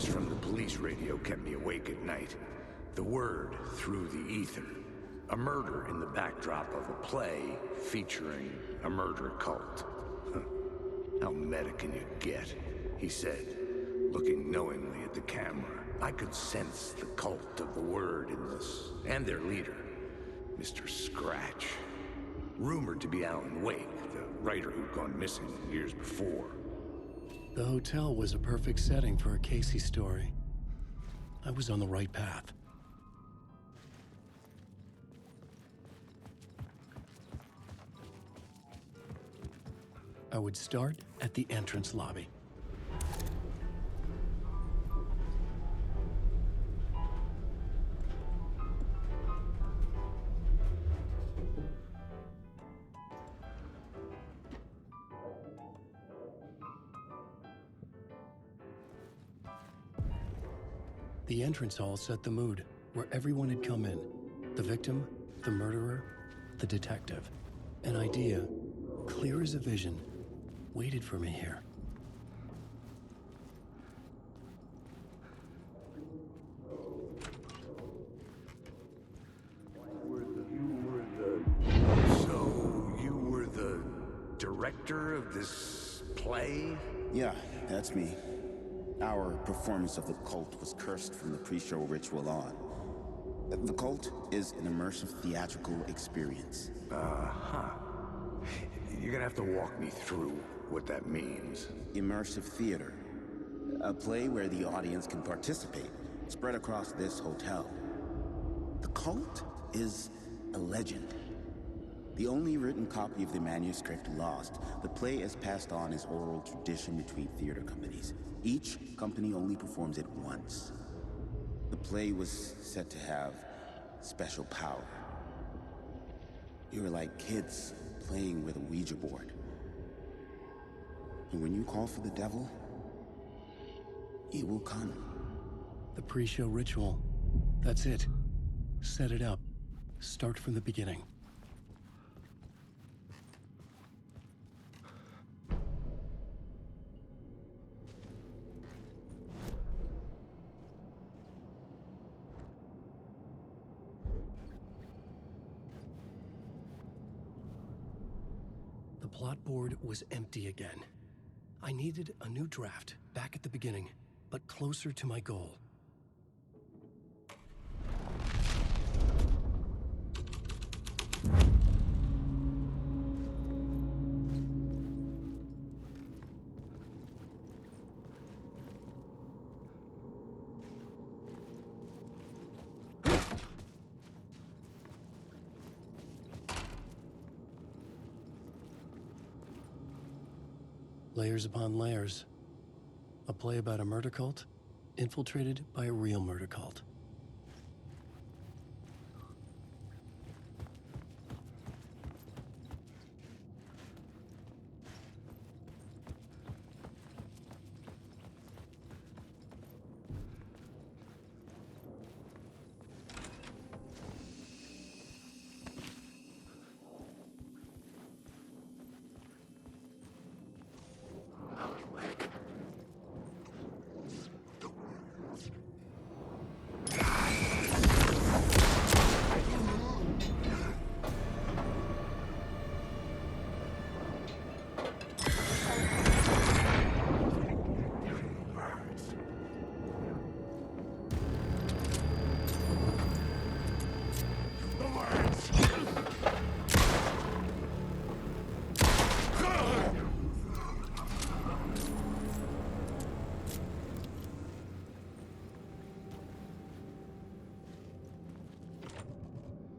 voice from the police radio kept me awake at night. The word through the ether. A murder in the backdrop of a play featuring a murder cult. How meta can you get? He said, looking knowingly at the camera. I could sense the cult of the word in this, and their leader, Mr. Scratch. Rumored to be Alan Wake, the writer who'd gone missing years before. The hotel was a perfect setting for a Casey story. I was on the right path. I would start at the entrance lobby. The entrance hall set the mood, where everyone had come in. The victim, the murderer, the detective. An idea, clear as a vision, waited for me here. So, you were the director of this play? Yeah, that's me. Our performance of the cult was cursed from the pre-show ritual on. The cult is an immersive theatrical experience. You're gonna have to walk me through what that means. Immersive theater. A play where the audience can participate, spread across this hotel. The cult is a legend. The only written copy of the manuscript lost, the play is passed on as oral tradition between theater companies. Each company only performs it once. The play was said to have special power. You were like kids playing with a Ouija board. And when you call for the devil, he will come. The pre-show ritual. That's it. Set it up. Start from the beginning. The plot board was empty again. I needed a new draft, back at the beginning, but closer to my goal. Layers upon layers. A play about a murder cult, infiltrated by a real murder cult.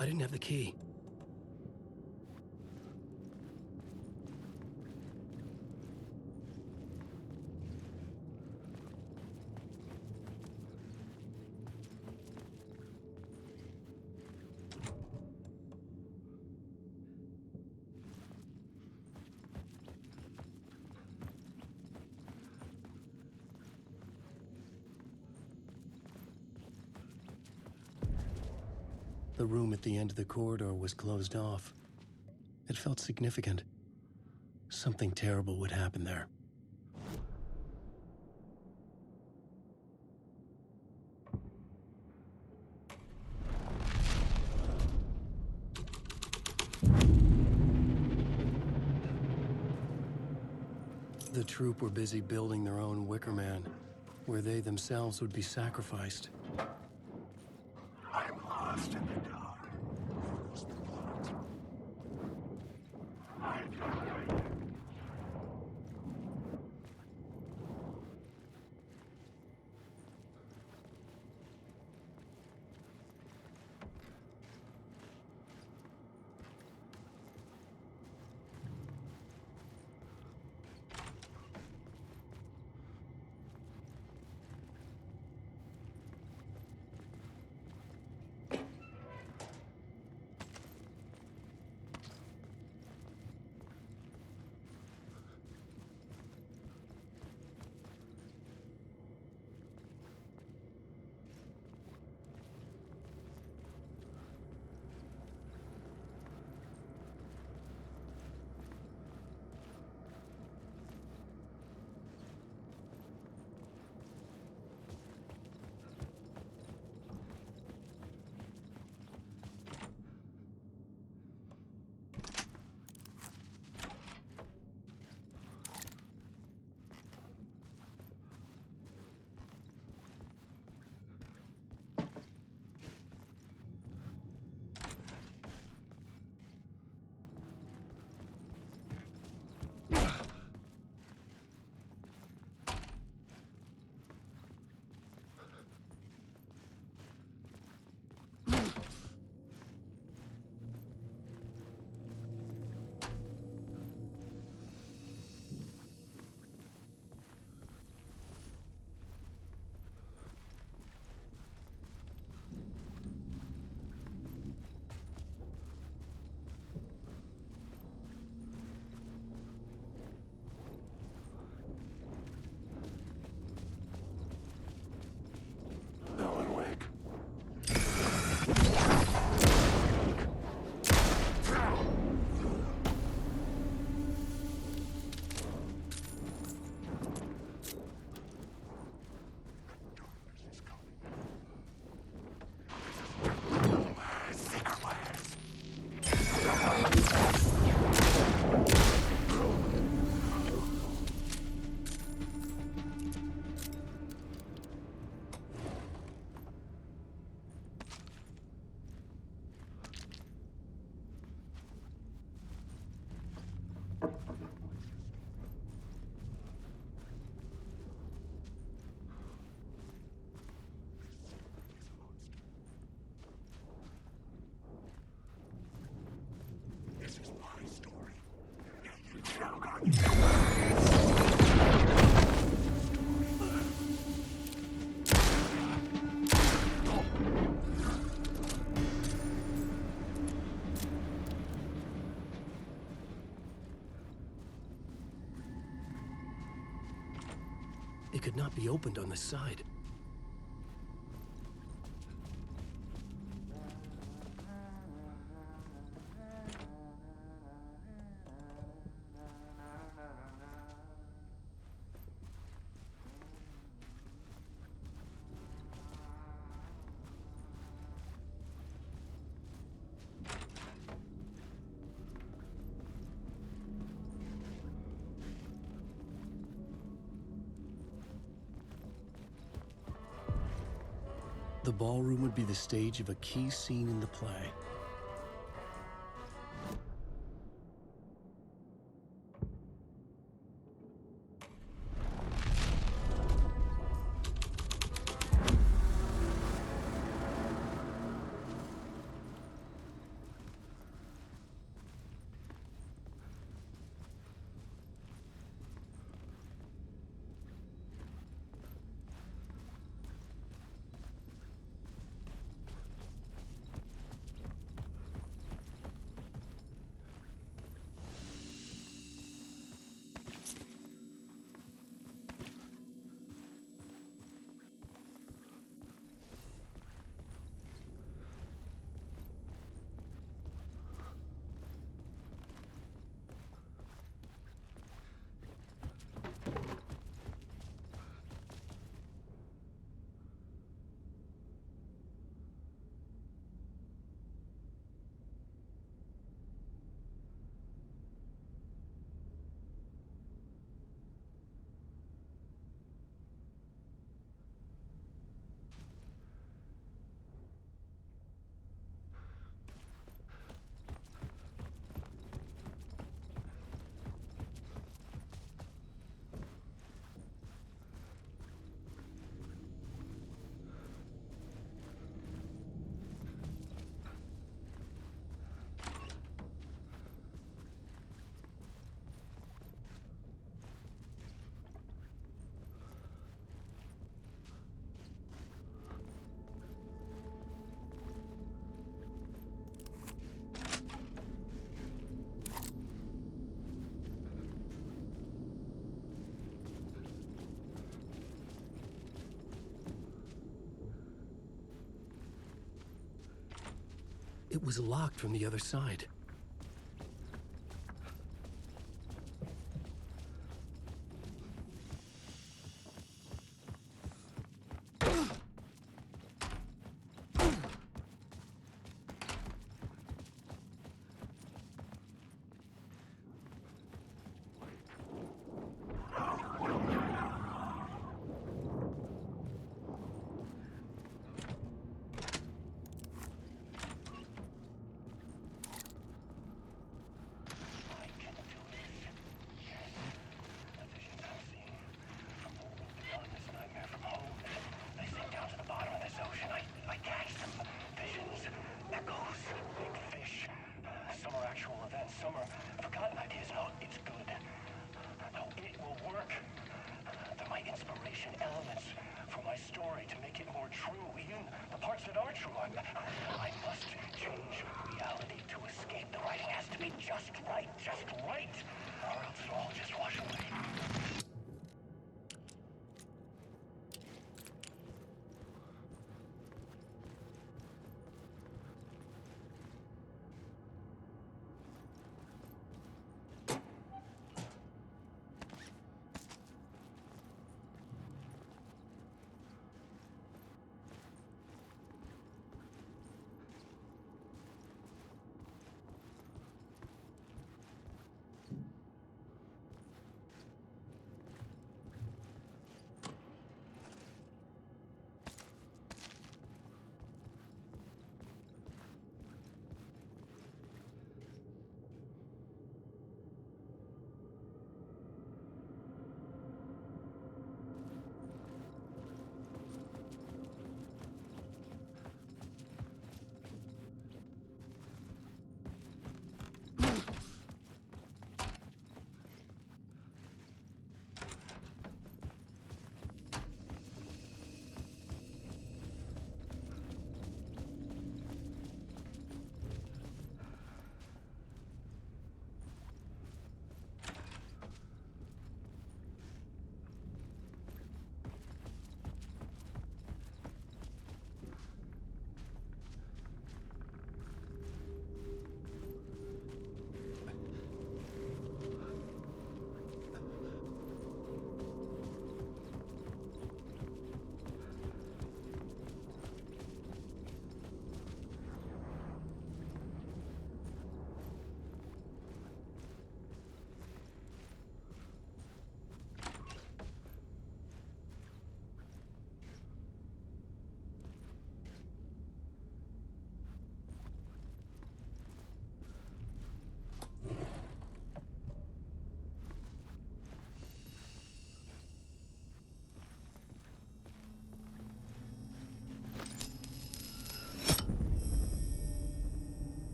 I didn't have the key. The room at the end of the corridor was closed off. It felt significant. Something terrible would happen there. The troop were busy building their own Wicker Man, where they themselves would be sacrificed. I'm lost in the dark. I die. Alan Wake. This is my story. You shall not. It could not be opened on the side. The ballroom would be the stage of a key scene in the play. It was locked from the other side.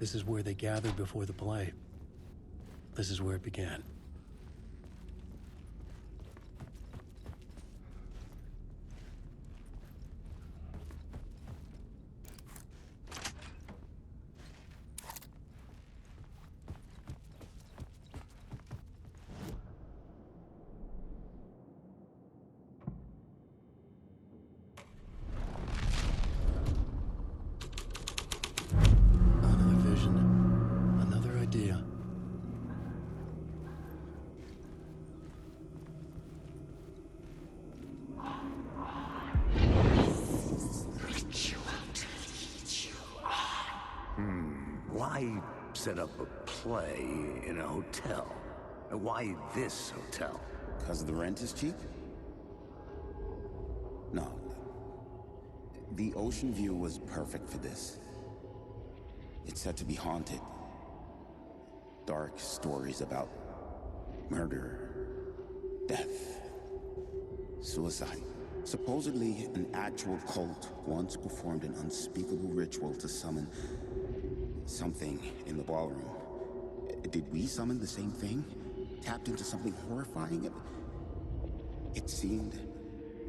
This is where they gathered before the play. This is where it began. Another vision, another idea. Why set up a play in a hotel? Why this hotel? Because the rent is cheap? No. The ocean view was perfect for this. It's said to be haunted. Dark stories about murder, death, suicide. Supposedly, an actual cult once performed an unspeakable ritual to summon something in the ballroom. Did we summon the same thing? Tapped into something horrifying? It seemed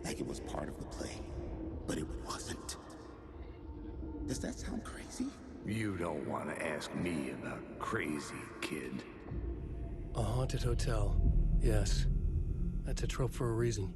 like it was part of the play, but it wasn't. Does that sound crazy? You don't want to ask me about crazy, kid. A haunted hotel. Yes. That's a trope for a reason.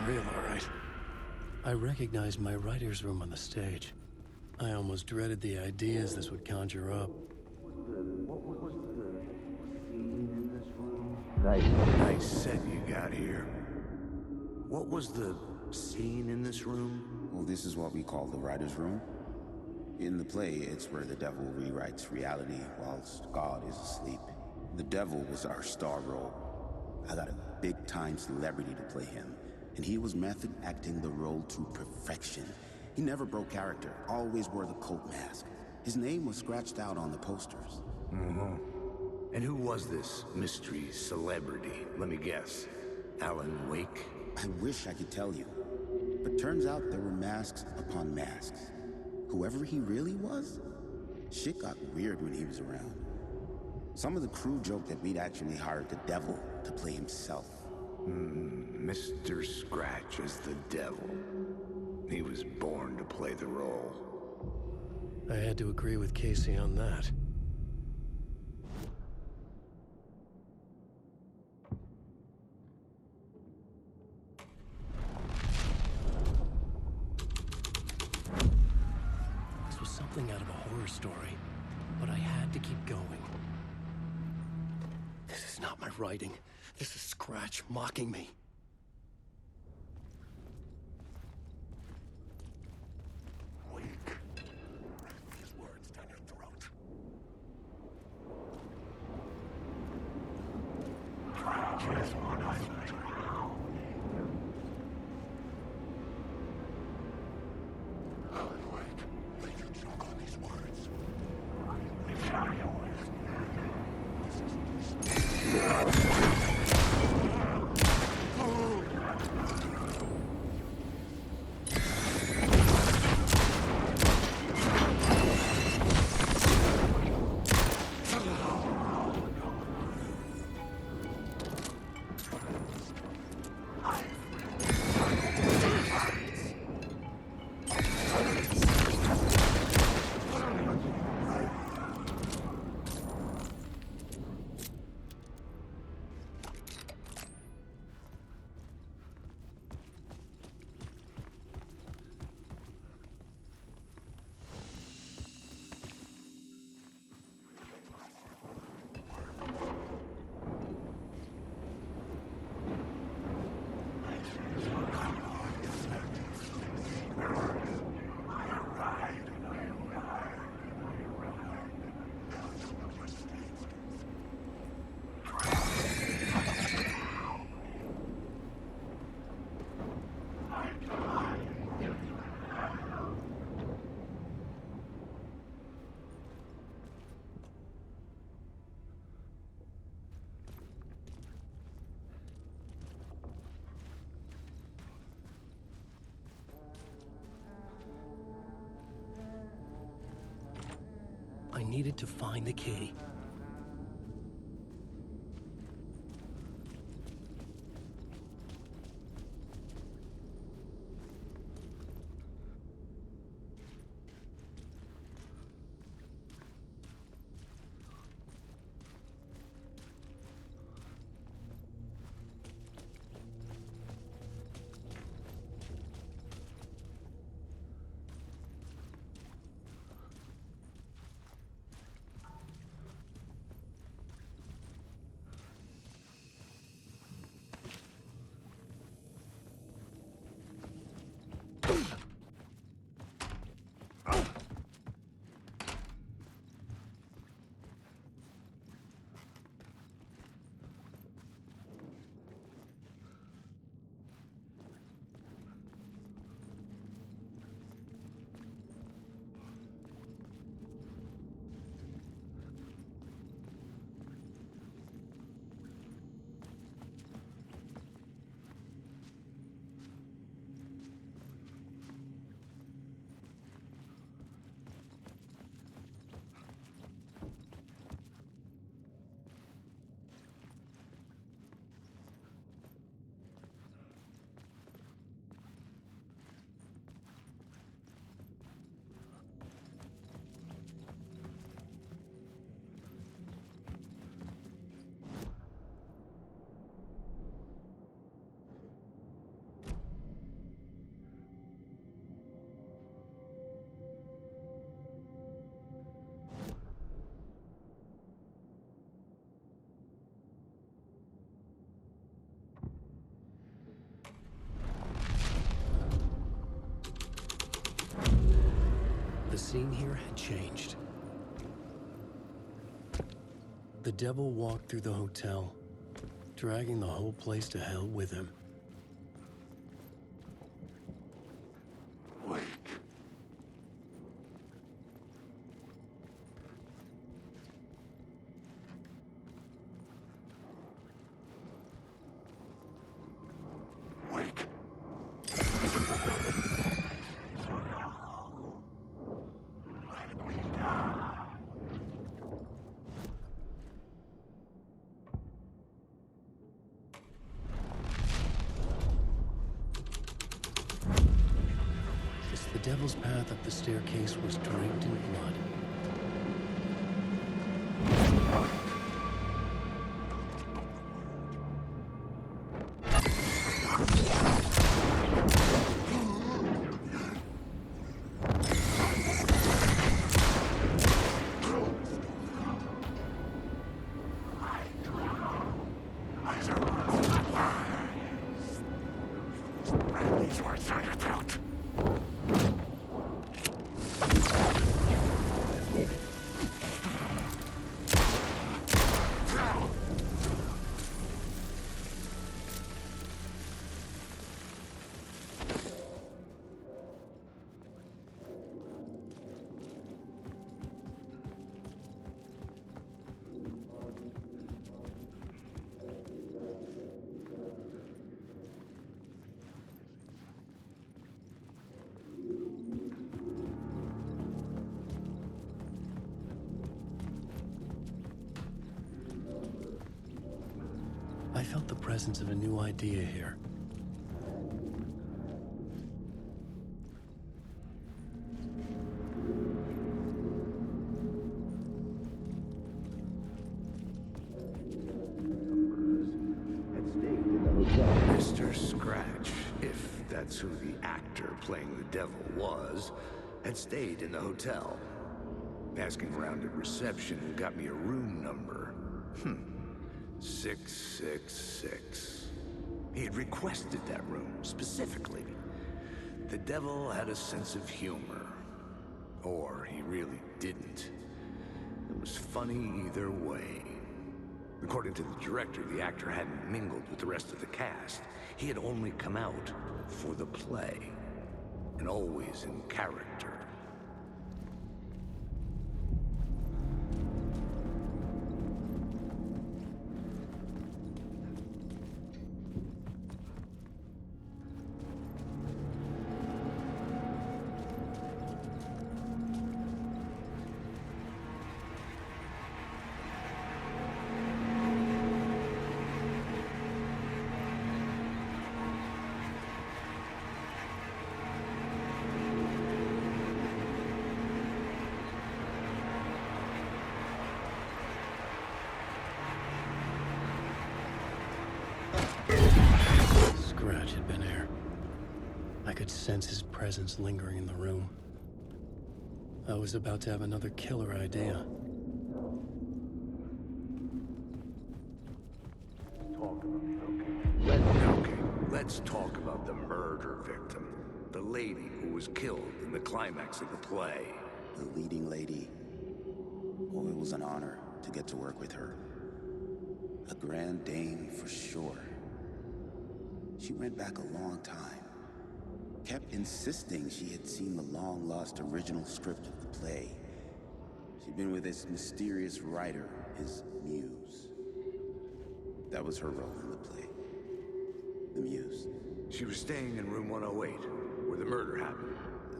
Real, all right. I recognized my writer's room on the stage. I almost dreaded the ideas this would conjure up. Nice set you got here. What was the scene in this room? Well, this is what we call the writer's room. In the play, it's where the devil rewrites reality whilst God is asleep. The devil was our star role. I got a big-time celebrity to play him. And he was method acting the role to perfection. He never broke character, always wore the cult mask. His name was scratched out on the posters. And who was this mystery celebrity? Let me guess. Alan Wake? I wish I could tell you. But turns out there were masks upon masks. Whoever he really was, shit got weird when he was around. Some of the crew joked that we'd actually hired the devil to play himself. Mr. Scratch is the devil. He was born to play the role. I had to agree with Casey on that. This was something out of a horror story, but I had to keep going. This is not my writing. This is Scratch mocking me. needed to find the key. The scene here had changed. The devil walked through the hotel, dragging the whole place to hell with him. Wake. Wake. The devil's path up the staircase was draped in blood. These words down your throat. I felt the presence of a new idea here. Mr. Scratch, if that's who the actor playing the devil was, had stayed in the hotel. Asking around at reception got me a room number. 666. He had requested that room, specifically. The devil had a sense of humor. Or he really didn't. It was funny either way. According to the director, the actor hadn't mingled with the rest of the cast. He had only come out for the play, and always in character. scratch had been air. I could sense his presence lingering in the room. I was about to have another killer idea. Okay, let's talk about the murder victim. The lady who was killed in the climax of the play. The leading lady. Oh, it was an honor to get to work with her. A grand dame for sure. She went back a long time. Kept insisting she had seen the long-lost original script of the play. She'd been with this mysterious writer, his muse. That was her role in the play. The muse. She was staying in room 108, where the murder happened.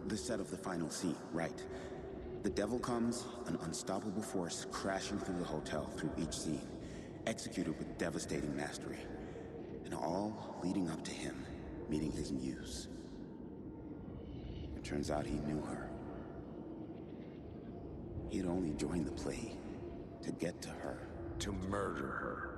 The set of the final scene, right. The devil comes, an unstoppable force crashing through the hotel through each scene, executed with devastating mastery. And all leading up to him meeting his muse. It turns out he knew her. He had only joined the play to get to her. To murder her.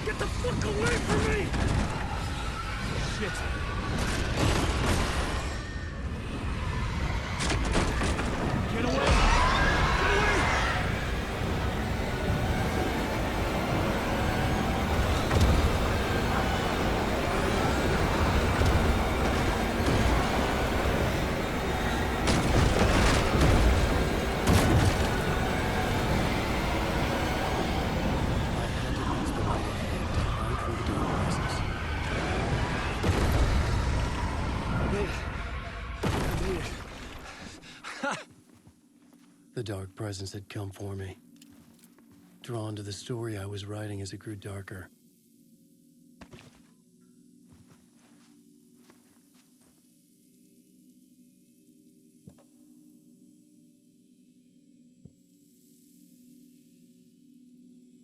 Get the fuck away from me! Shit. Get away! Get away! The dark presence had come for me. Drawn to the story I was writing as it grew darker,